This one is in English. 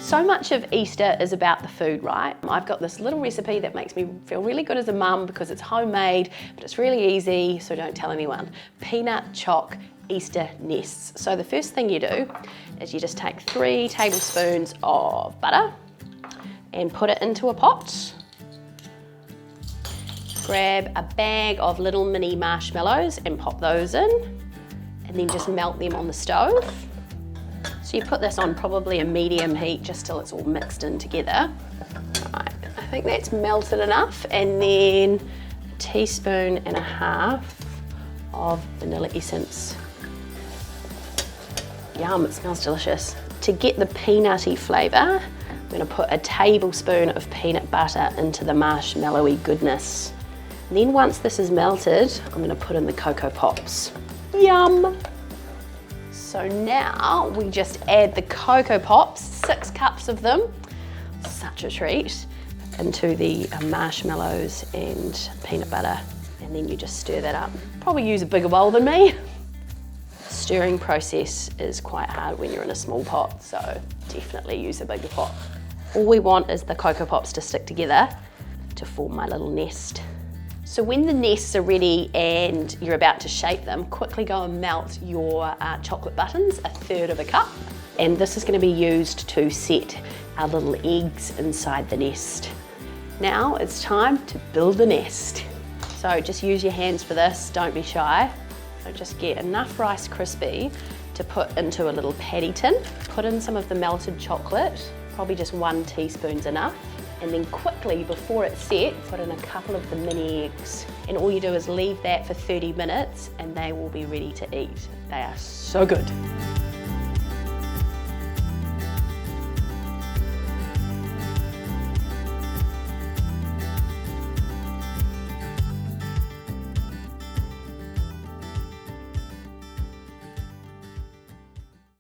So much of Easter is about the food, right? I've got this little recipe that makes me feel really good as a mum because it's homemade, but it's really easy, so don't tell anyone. Peanut choc Easter nests. So the first thing you do is you just take 3 tablespoons of butter and put it into a pot. Grab a bag of little mini marshmallows and pop those in, and then just melt them on the stove. So you put this on probably a medium heat just till it's all mixed in together. Right, I think that's melted enough, and then a teaspoon and a half of vanilla essence. Yum, it smells delicious. To get the peanutty flavour, I'm going to put a tablespoon of peanut butter into the marshmallowy goodness. And then once this is melted, I'm going to put in the Coco Pops. Yum! So now we just add the Coco Pops, 6 cups of them, such a treat, into the marshmallows and peanut butter. And then you just stir that up. Probably use a bigger bowl than me. Stirring process is quite hard when you're in a small pot, so definitely use a bigger pot. All we want is the Coco Pops to stick together to form my little nest. So when the nests are ready and you're about to shape them, quickly go and melt your chocolate buttons, 1/3 of a cup. And this is going to be used to set our little eggs inside the nest. Now it's time to build the nest. So just use your hands for this, don't be shy. So just get enough Rice Krispie to put into a little patty tin. Put in some of the melted chocolate, probably just 1 teaspoon's enough. And then quickly, before it's set, put in a couple of the mini eggs. And all you do is leave that for 30 minutes and they will be ready to eat. They are so good.